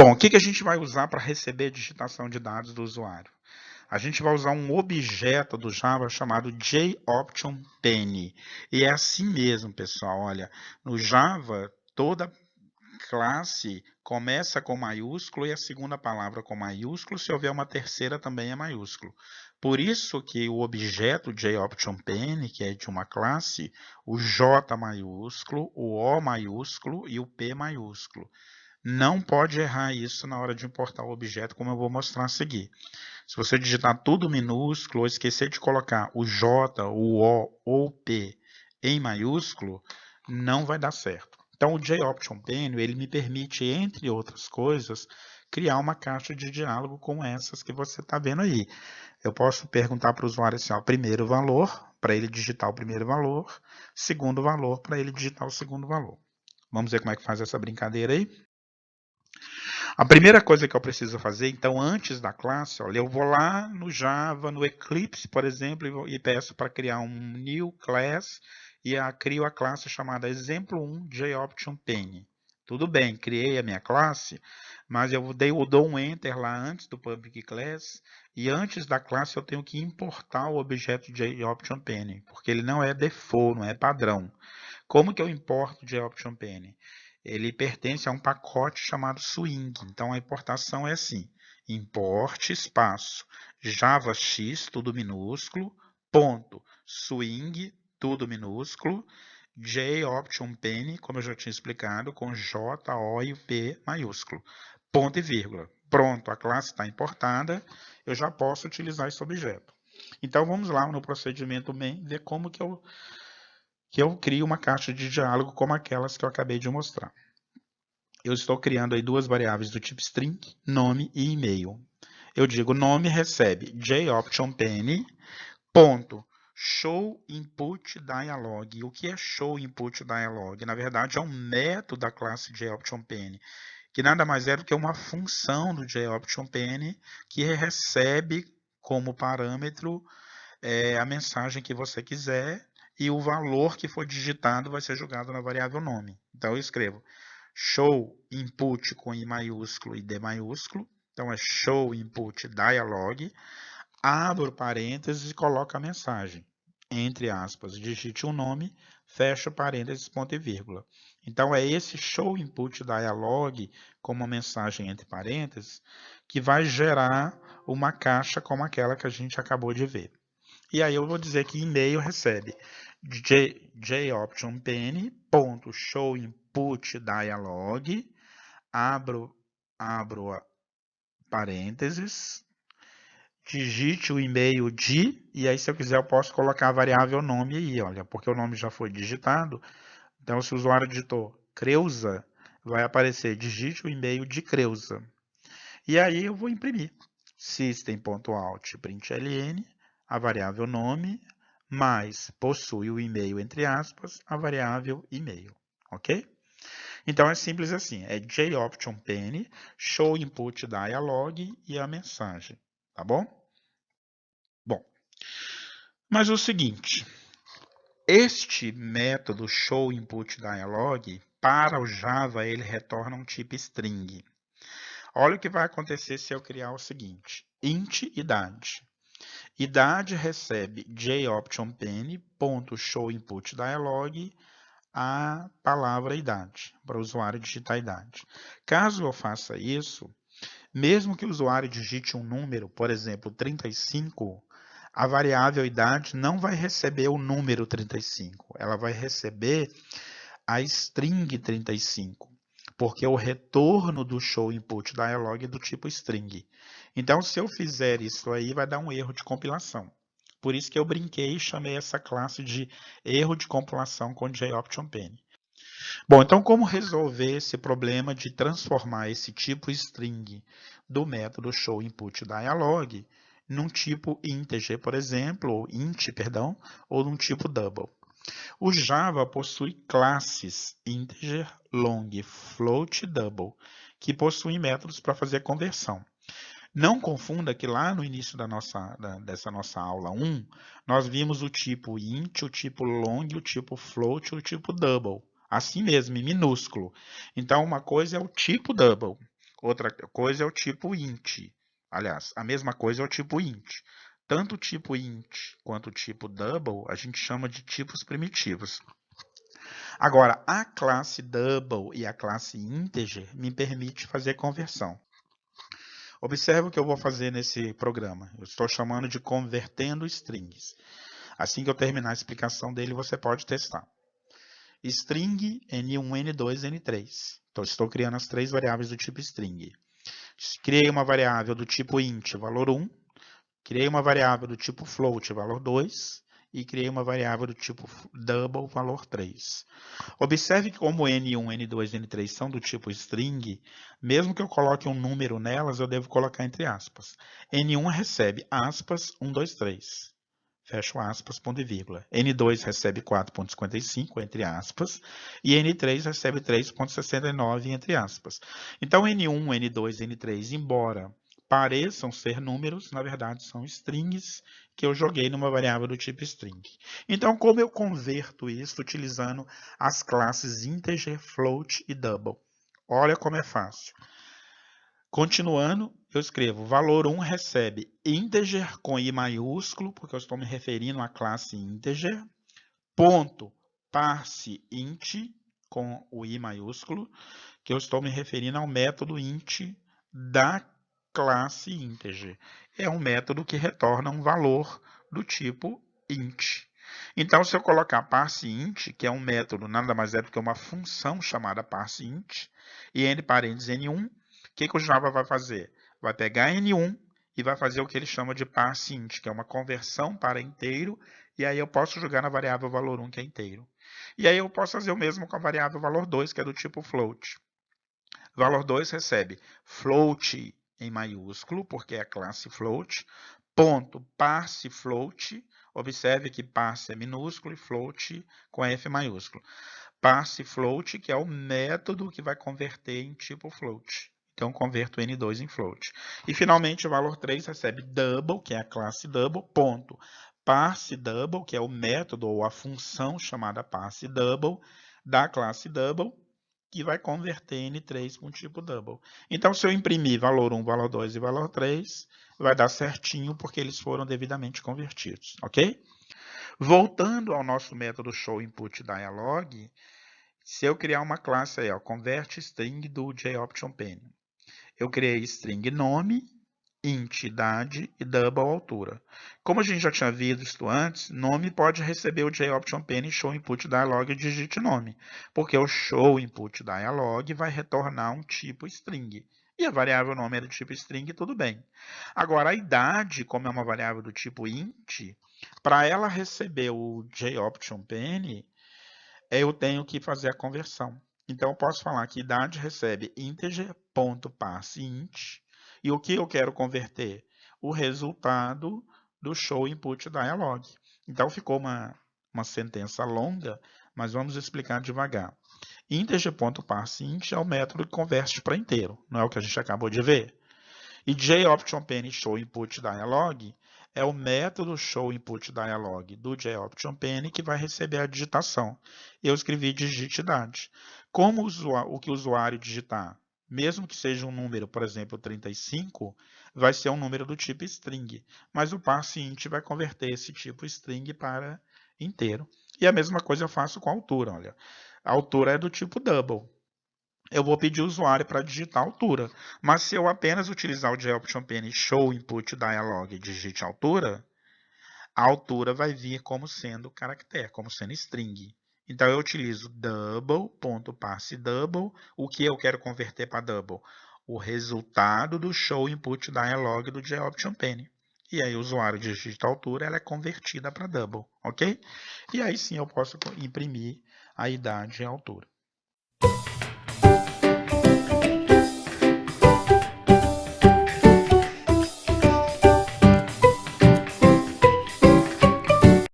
Bom, o que a gente vai usar para receber a digitação de dados do usuário? A gente vai usar um objeto do Java chamado JOptionPen. E é assim mesmo, pessoal. Olha, no Java, toda classe começa com maiúsculo e a segunda palavra com maiúsculo. Se houver uma terceira, também é maiúsculo. Por isso que o objeto JOptionPen, que é de uma classe, o J maiúsculo, o O maiúsculo e o P maiúsculo. Não pode errar isso na hora de importar o objeto, como eu vou mostrar a seguir. Se você digitar tudo minúsculo ou esquecer de colocar o J, o O ou o P em maiúsculo, não vai dar certo. Então, o JOptionPen, ele me permite, entre outras coisas, criar uma caixa de diálogo com essas que você está vendo aí. Eu posso perguntar para o usuário assim, ó, primeiro valor, para ele digitar o primeiro valor, segundo valor, para ele digitar o segundo valor. Vamos ver como é que faz essa brincadeira aí? A primeira coisa que eu preciso fazer, então, antes da classe, olha, eu vou lá no Java, no Eclipse, por exemplo, e peço para criar um new class e crio a classe chamada exemplo1 JOptionPen. Tudo bem, criei a minha classe, mas eu dou um enter lá antes do public class e antes da classe eu tenho que importar o objeto JOptionPen, porque ele não é default, não é padrão. Como que eu importo o JOptionPen? Ele pertence a um pacote chamado Swing. Então, a importação é assim, import espaço javax, tudo minúsculo, ponto, swing, tudo minúsculo, JOptionPen, como eu já tinha explicado, com J, O e P maiúsculo, ponto e vírgula. Pronto, a classe está importada, eu já posso utilizar esse objeto. Então, vamos lá no procedimento main, ver como que eu crio uma caixa de diálogo como aquelas que eu acabei de mostrar. Eu estou criando aí duas variáveis do tipo string, nome e e-mail. Eu digo nome recebe JOptionPen, ponto, show input dialog. O que é show input dialog? Na verdade, é um método da classe JOptionPen, que nada mais é do que uma função do JOptionPen que recebe como parâmetro a mensagem que você quiser e o valor que for digitado vai ser jogado na variável nome. Então, eu escrevo show input com I maiúsculo e D maiúsculo. Então, é show input dialog. Abro parênteses e coloco a mensagem. Entre aspas, digite um nome, fecho parênteses, ponto e vírgula. Então, é esse show input dialog com uma mensagem entre parênteses que vai gerar uma caixa como aquela que a gente acabou de ver. E aí eu vou dizer que e-mail recebe joptionpen.showInputDialog, abro parênteses, digite o e-mail de, e aí se eu quiser eu posso colocar a variável nome aí, olha, porque o nome já foi digitado. Então se o usuário digitou Creuza, vai aparecer digite o e-mail de Creuza. E aí eu vou imprimir system.out.println, a variável nome, mais possui o e-mail, entre aspas, a variável e-mail, ok? Então é simples assim, é JOptionPen, show input dialog e a mensagem, tá bom? Bom, mas o seguinte, este método show input dialog, para o Java, ele retorna um tipo string. Olha o que vai acontecer se eu criar o seguinte, int idade. Idade recebe JOptionPen.showInputDialog a palavra idade, para o usuário digitar idade. Caso eu faça isso, mesmo que o usuário digite um número, por exemplo, 35, a variável idade não vai receber o número 35, ela vai receber a string 35, porque o retorno do show input dialog é do tipo string. Então, se eu fizer isso aí, vai dar um erro de compilação. Por isso que eu brinquei e chamei essa classe de erro de compilação com JOptionPen. Bom, então como resolver esse problema de transformar esse tipo string do método showInputDialog num tipo integer, por exemplo, ou int, perdão, ou num tipo double? O Java possui classes integer, long, float, double, que possuem métodos para fazer conversão. Não confunda que lá no início dessa nossa aula 1, nós vimos o tipo int, o tipo long, o tipo float e o tipo double. Assim mesmo, em minúsculo. Então, uma coisa é o tipo double, Outra coisa é o tipo int. Aliás, a mesma coisa é o tipo int. Tanto o tipo int quanto o tipo double a gente chama de tipos primitivos. Agora, a classe double e a classe integer me permite fazer conversão. Observe o que eu vou fazer nesse programa. Eu estou chamando de convertendo strings. Assim que eu terminar a explicação dele, você pode testar. String N1, N2, N3. Então, estou criando as três variáveis do tipo string. Criei uma variável do tipo int, valor 1. Criei uma variável do tipo float, valor 2. E criei uma variável do tipo double, valor 3. Observe que como N1, N2 e N3 são do tipo string, mesmo que eu coloque um número nelas, eu devo colocar entre aspas. N1 recebe aspas 1, 2, 3. Fecho aspas, ponto e vírgula. N2 recebe 4,55, entre aspas, e N3 recebe 3,69, entre aspas. Então, N1, N2 e N3, embora pareçam ser números, na verdade são strings que eu joguei numa variável do tipo string. Então, como eu converto isso utilizando as classes integer, float e double? Olha como é fácil. Continuando, eu escrevo valor 1 recebe integer com i maiúsculo, porque eu estou me referindo à classe integer, ponto parse int com o i maiúsculo, que eu estou me referindo ao método int da classe integer. É um método que retorna um valor do tipo int. Então, se eu colocar parse int, que é um método nada mais é do que uma função chamada parse int, e entre parênteses n1, o que o Java vai fazer? Vai pegar n1 e vai fazer o que ele chama de parse int, que é uma conversão para inteiro, e aí eu posso jogar na variável valor 1, que é inteiro. E aí eu posso fazer o mesmo com a variável valor 2, que é do tipo float. Valor 2 recebe float em maiúsculo, porque é a classe float, ponto parse float. Observe que parse é minúsculo e float com F maiúsculo. Parse float, que é o método que vai converter em tipo float. Então, converto N2 em float. E, finalmente, o valor 3 recebe double, que é a classe double, ponto. Parse double, que é o método ou a função chamada parse double da classe double, que vai converter N3 para um tipo double. Então, se eu imprimir valor 1, valor 2 e valor 3, vai dar certinho, porque eles foram devidamente convertidos, ok? Voltando ao nosso método showInputDialog, se eu criar uma classe aí, ó, convertString do JOptionPen, eu criei string nome, int idade e double altura. Como a gente já tinha visto antes, nome pode receber o JOptionPen e showInputDialog digite nome, porque o showInputDialog vai retornar um tipo string. E a variável nome é do tipo string, tudo bem. Agora, a idade, como é uma variável do tipo int, para ela receber o JOptionPen, eu tenho que fazer a conversão. Então, eu posso falar que idade recebe integer.parseInt, e o que eu quero converter? O resultado do showInputDialog. Então, ficou uma sentença longa, mas vamos explicar devagar. Integer.parseInt é o método que converte para inteiro, não é o que a gente acabou de ver? E JOptionPen showInputDialog é o método showInputDialog do JOptionPen que vai receber a digitação. Eu escrevi digitidade. Como o que o usuário digitar, mesmo que seja um número, por exemplo, 35, vai ser um número do tipo string, mas o parseInt vai converter esse tipo string para inteiro. E a mesma coisa eu faço com a altura. Olha, a altura é do tipo double. Eu vou pedir o usuário para digitar a altura. Mas se eu apenas utilizar o JOptionPen showInputDialog e digite a altura vai vir como sendo caractere, como sendo string. Então, eu utilizo double.parseDouble. O que eu quero converter para double? O resultado do showInputDialog do JOptionPen. E aí, o usuário digita a altura, ela é convertida para double, ok? E aí sim eu posso imprimir a idade e a altura.